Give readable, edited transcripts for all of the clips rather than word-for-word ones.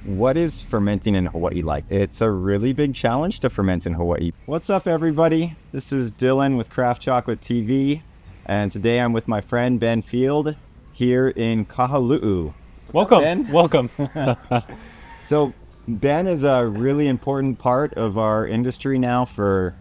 What is fermenting in Hawaii like? It's a really big challenge to ferment in Hawaii. What's up, everybody? This is Dylan with Craft Chocolate TV, and today I'm with my friend Ben Field here in Kahalu'u. Welcome, Ben? welcome. So Ben is a really important part of our industry now for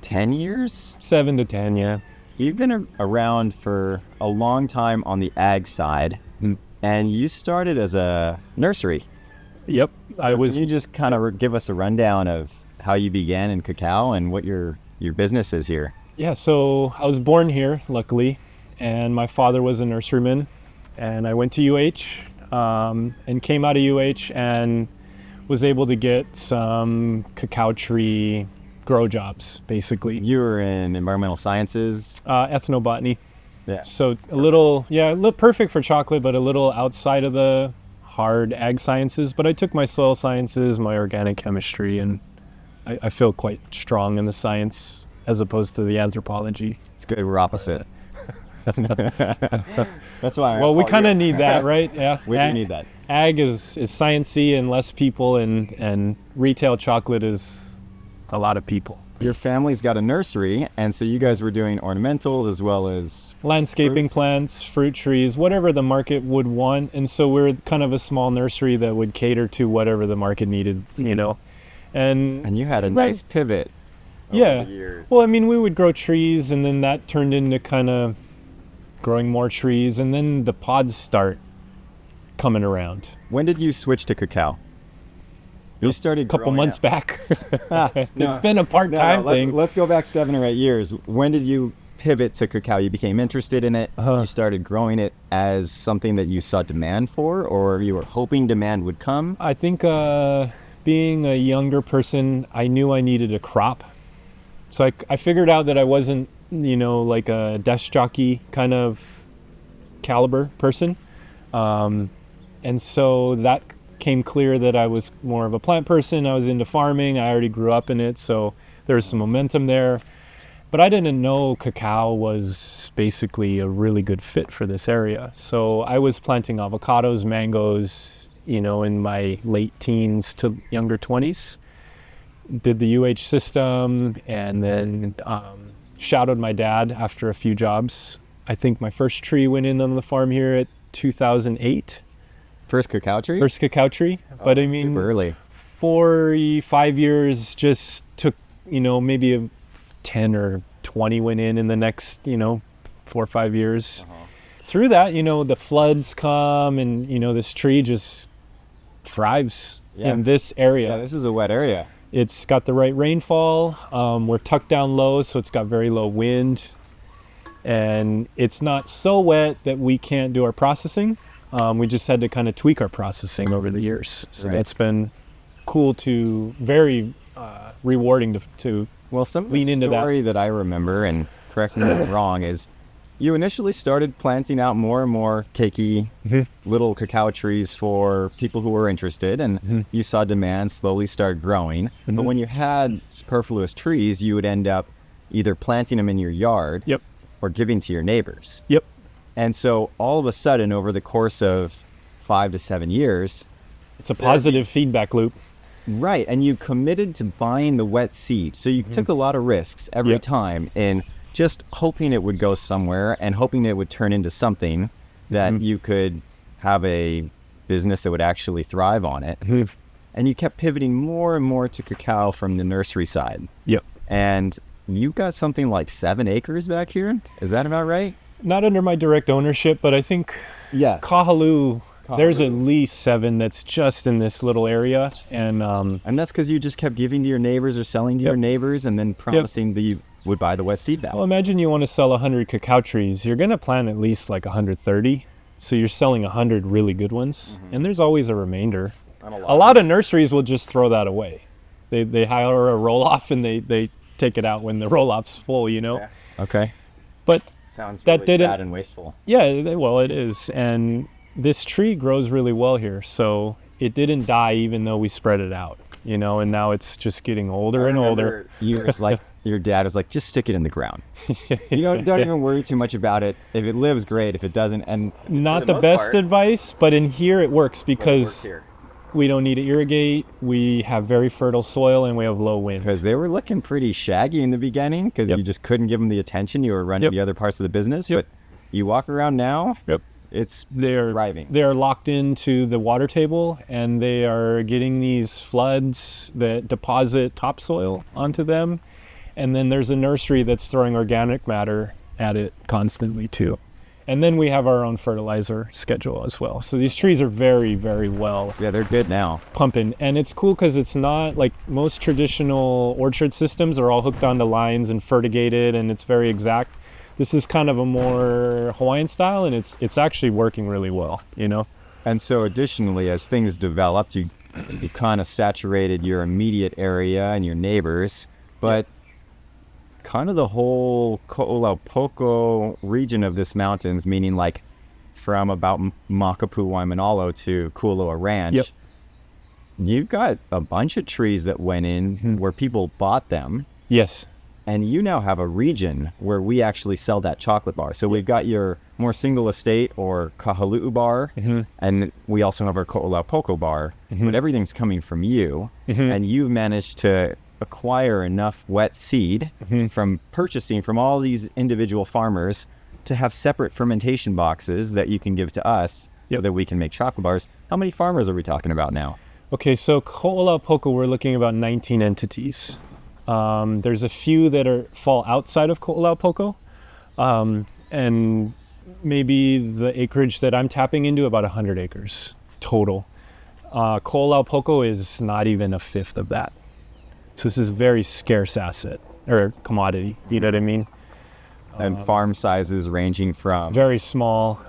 10 years? 7 to 10, yeah. You've been around for a long time on the ag side, and you started as a nursery. Yep, Can you just kind of give us a rundown of how you began in cacao and what your business is here? Yeah, so I was born here, luckily, and my father was a nurseryman, and I went to UH and came out of UH and was able to get some cacao tree grow jobs, basically. You were in environmental sciences? Ethnobotany. Yeah. So a little perfect for chocolate, but a little outside of the hard ag sciences. But I took my soil sciences, my organic chemistry, and I feel quite strong in the science as opposed to the anthropology. It's good, we're opposite. That's why. Well, we kind of need that, right? Yeah. We do need that. Ag is sciencey and less people, and retail chocolate is a lot of people. Your family's got a nursery, and so you guys were doing ornamentals as well as landscaping fruits? Plants, fruit trees, whatever the market would want. And so we're kind of a small nursery that would cater to whatever the market needed, you know. And you had a nice pivot over the years. Well, I mean, we would grow trees, and then that turned into kind of growing more trees, and then the pods start coming around. When did you switch to cacao? You started a couple months back. No, it's been a part-time thing. Let's go back 7 or 8 years. When did you pivot to cacao? You became interested in it. You started growing it as something that you saw demand for, or you were hoping demand would come? I think being a younger person, I knew I needed a crop. So I figured out that I wasn't, like a desk jockey kind of caliber person. And so that came clear that I was more of a plant person. I was into farming. I already grew up in it, so there was some momentum there. But I didn't know cacao was basically a really good fit for this area. So I was planting avocados, mangoes, in my late teens to younger 20s. Did the UH system, and then shadowed my dad after a few jobs. I think my first tree went in on the farm here at 2008. First cacao tree? First cacao tree. But I mean, super early. 45 years just took, maybe 10 or 20 went in the next, 4 or 5 years. Through that, the floods come, and, this tree just thrives in this area. Yeah, this is a wet area. It's got the right rainfall. We're tucked down low, so it's got very low wind. And it's not so wet that we can't do our processing. We just had to kind of tweak our processing over the years. So that's been cool very rewarding to some lean into that. The story that I remember, and correct me if I'm wrong, is you initially started planting out more and more cakey little cacao trees for people who were interested, and you saw demand slowly start growing. But when you had superfluous trees, you would end up either planting them in your yard or giving to your neighbors. And so all of a sudden, over the course of 5 to 7 years, it's a positive feedback loop. Right, and you committed to buying the wet seed. So you took a lot of risks every time in just hoping it would go somewhere and hoping it would turn into something that you could have a business that would actually thrive on it. And you kept pivoting more and more to cacao from the nursery side. And you got something like 7 acres back here. Is that about right? Not under my direct ownership, but I think Kahalu'u, there's at least 7 that's just in this little area. And that's because you just kept giving to your neighbors or selling to your neighbors and then promising that you would buy the wet seed back. Well, imagine you want to sell 100 cacao trees. You're going to plant at least like 130. So you're selling 100 really good ones. And there's always a remainder. A lot of nurseries will just throw that away. They hire a roll-off and they take it out when the roll-off's full, Okay. But sounds really sad and wasteful. Yeah, well, it is. And this tree grows really well here. So it didn't die even though we spread it out, and now it's just getting older and older. Years like your dad was like, just stick it in the ground. Don't even worry too much about it. If it lives, great. If it doesn't, and not the best advice, but in here it works because We don't need to irrigate. We have very fertile soil, and we have low winds. Because they were looking pretty shaggy in the beginning because you just couldn't give them the attention. You were running the other parts of the business. But you walk around now, they're thriving. They're locked into the water table, and they are getting these floods that deposit topsoil onto them. And then there's a nursery that's throwing organic matter at it constantly too. And then we have our own fertilizer schedule as well. So these trees are very, very well. Yeah, they're good now. Pumping. And it's cool because it's not like most traditional orchard systems are all hooked onto lines and fertigated, and it's very exact. This is kind of a more Hawaiian style, and it's actually working really well, you know? And so additionally, as things developed, you kind of saturated your immediate area and your neighbors, but kind of the whole Ko'olaupo'ko region of this mountains, meaning like from about Makapu, Waimanalo to Kualoa Ranch, you've got a bunch of trees that went in where people bought them. Yes. And you now have a region where we actually sell that chocolate bar. So we've got your more single estate or Kahalu'u bar, and we also have our Ko'olaupo'ko bar, but everything's coming from you, and you've managed to acquire enough wet seed from purchasing from all these individual farmers to have separate fermentation boxes that you can give to us so that we can make chocolate bars. How many farmers are we talking about now? Okay, so Ko'olaupo'ko, we're looking about 19 entities. There's a few that fall outside of Ko'olaupo'ko, and maybe the acreage that I'm tapping into, about 100 acres total. Ko'olaupo'ko is not even a fifth of that. So this is a very scarce asset or commodity, you know what I mean? And farm sizes ranging from? Very small,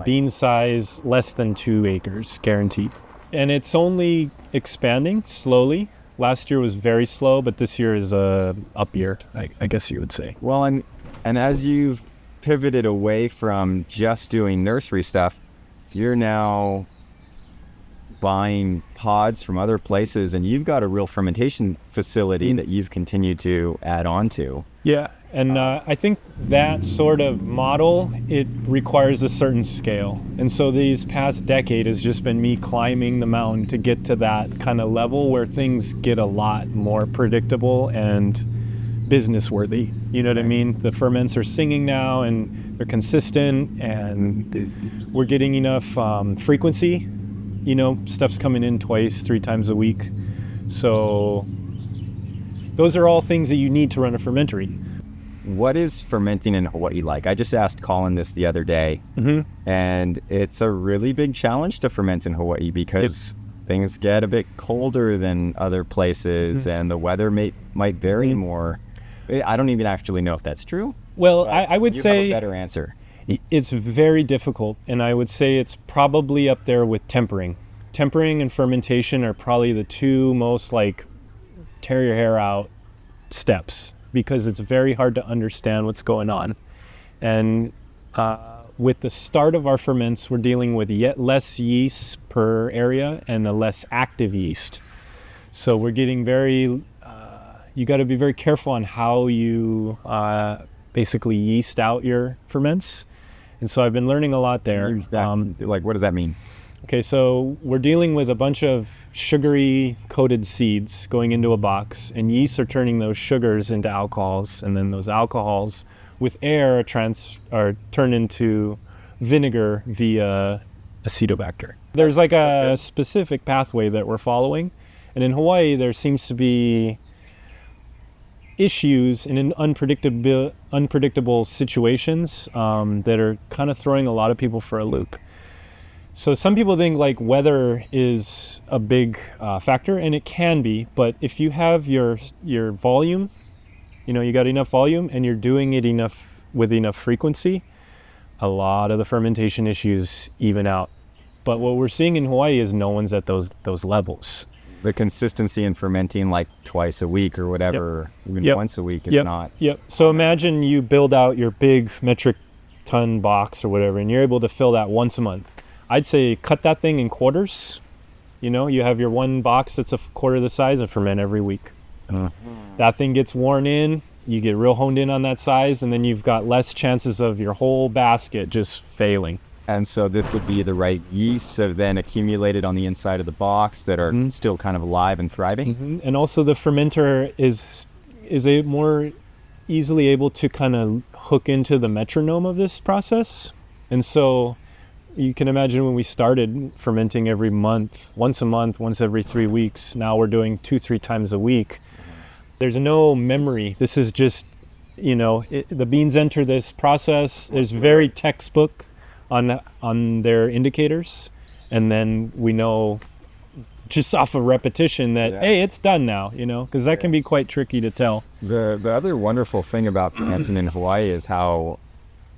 bean size less than 2 acres, guaranteed. And it's only expanding slowly. Last year was very slow, but this year is a up year, I guess you would say. Well, and as you've pivoted away from just doing nursery stuff, you're now buying pods from other places, and you've got a real fermentation facility that you've continued to add on to. Yeah, and I think that sort of model, it requires a certain scale. And so these past decade has just been me climbing the mountain to get to that kind of level where things get a lot more predictable and business worthy. You know what I mean? The ferments are singing now, and they're consistent, and we're getting enough frequency. You know, stuff's coming in 2-3 times a week. So those are all things that you need to run a fermentery. What is fermenting in Hawaii like? I just asked Colin this the other day, and it's a really big challenge to ferment in Hawaii because things get a bit colder than other places, and the weather might vary more. I don't even actually know if that's true. Well, I would say you have a better answer. It's very difficult, and I would say it's probably up there with tempering. Tempering and fermentation are probably the two most like tear your hair out steps, because it's very hard to understand what's going on. And with the start of our ferments, we're dealing with yet less yeast per area and a less active yeast. So we're getting very, you got to be very careful on how you basically yeast out your ferments. And so I've been learning a lot there. Like, what does that mean? Okay, so we're dealing with a bunch of sugary coated seeds going into a box, and yeasts are turning those sugars into alcohols, and then those alcohols with air are turned into vinegar via acetobacter. There's like a specific pathway that we're following, and in Hawaii there seems to be issues in unpredictable situations that are kind of throwing a lot of people for a loop. So some people think like weather is a big factor, and it can be, but if you have your volume, you know, you got enough volume and you're doing it with enough frequency, a lot of the fermentation issues even out. But what we're seeing in Hawaii is no one's at those levels. The consistency in fermenting like twice a week or whatever, even once a week, it's not. So imagine you build out your big metric ton box or whatever, and you're able to fill that once a month. I'd say cut that thing in quarters. You know, you have your one box that's a quarter the size and ferment every week. That thing gets worn in, you get real honed in on that size, and then you've got less chances of your whole basket just failing. And so this would be the right yeast that then accumulated on the inside of the box that are still kind of alive and thriving. And also the fermenter is a more easily able to kind of hook into the metronome of this process. And so you can imagine when we started fermenting every month, once every 3 weeks. Now we're doing 2-3 times a week. There's no memory. This is just, the beans enter this process. There's very textbook on their indicators. And then we know just off of repetition that, hey, it's done now, because that can be quite tricky to tell. The other wonderful thing about fermenting in Hawaii is how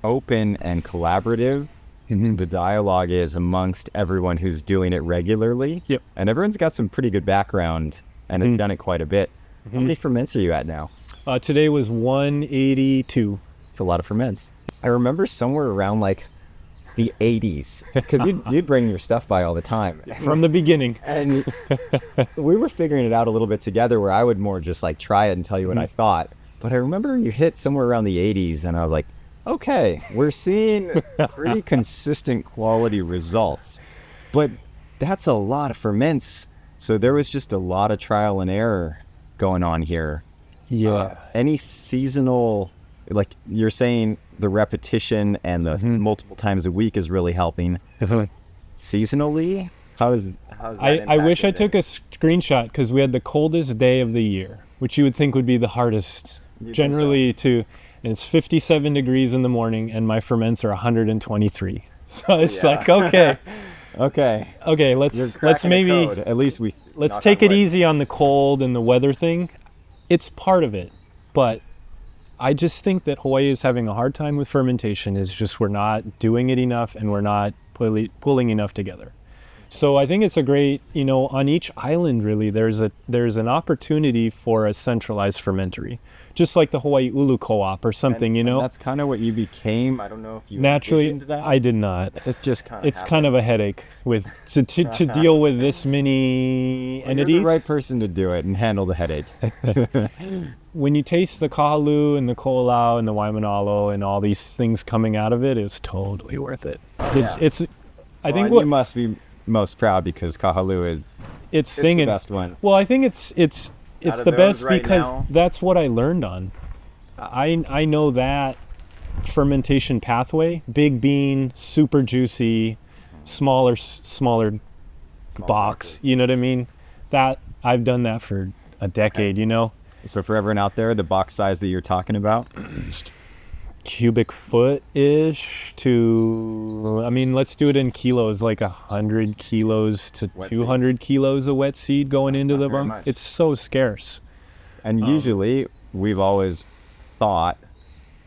open and collaborative the dialogue is amongst everyone who's doing it regularly. Yep. And everyone's got some pretty good background and has done it quite a bit. How many ferments are you at now? Today was 182. It's a lot of ferments. I remember somewhere around like the 80s, because you'd bring your stuff by all the time. From the beginning. And we were figuring it out a little bit together, where I would more just like try it and tell you what I thought. But I remember you hit somewhere around the 80s and I was like, okay, we're seeing pretty consistent quality results, but that's a lot of ferments. So there was just a lot of trial and error going on here. Yeah. Any seasonal, like you're saying, the repetition and the multiple times a week is really helping. Definitely. Seasonally, how's that I wish I impacted took a it? screenshot, because we had the coldest day of the year, which you would think would be the hardest generally to. And it's 57 degrees in the morning, and my ferments are 123. So it's like, okay, let's maybe code. At least let's take it easy on the cold and the weather thing. It's part of it, but I just think that Hawaii is having a hard time with fermentation. Is just we're not doing it enough, and we're not pulling enough together. So I think it's a great, on each island really, there's an opportunity for a centralized fermentery, just like the Hawaii Ulu Co-op or something, and that's kind of what you became. I don't know if you naturally. envisioned that. I did not. It just kind of It's kind of a headache to deal with this many entities. You're the right person to do it and handle the headache. When you taste the Kahalu'u and the Ko'olau and the Waimanalo and all these things coming out of it, it's totally worth it. It's I think you must be most proud, because Kahalu'u is it's the best one. Well, I think it's Out of the those best right because now? that's what I learned on. I know that fermentation pathway, big bean, super juicy, smaller Small box. boxes. You know what I mean? That I've done that for a decade. So for everyone out there, the box size that you're talking about, cubic foot-ish to, let's do it in kilos, like 100 kilos to Wet 200 kilos of wet seed going That's into not the very bunks. much. It's so scarce. and usually we've always thought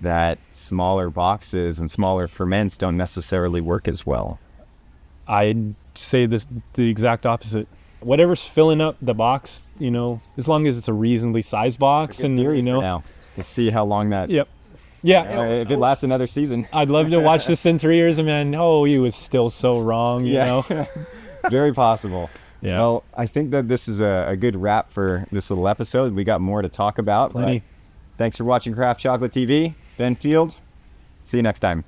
that smaller boxes and smaller ferments don't necessarily work as well. I'd say the exact opposite. Whatever's filling up the box, as long as it's a reasonably sized box, and For now, let's see how long that. Yep. Yeah. If it lasts another season. I'd love to watch this in 3 years and man, he was still so wrong, you know? Very possible. Yeah. Well, I think that this is a good wrap for this little episode. We got more to talk about. Plenty. But thanks for watching Craft Chocolate TV. Ben Field. See you next time.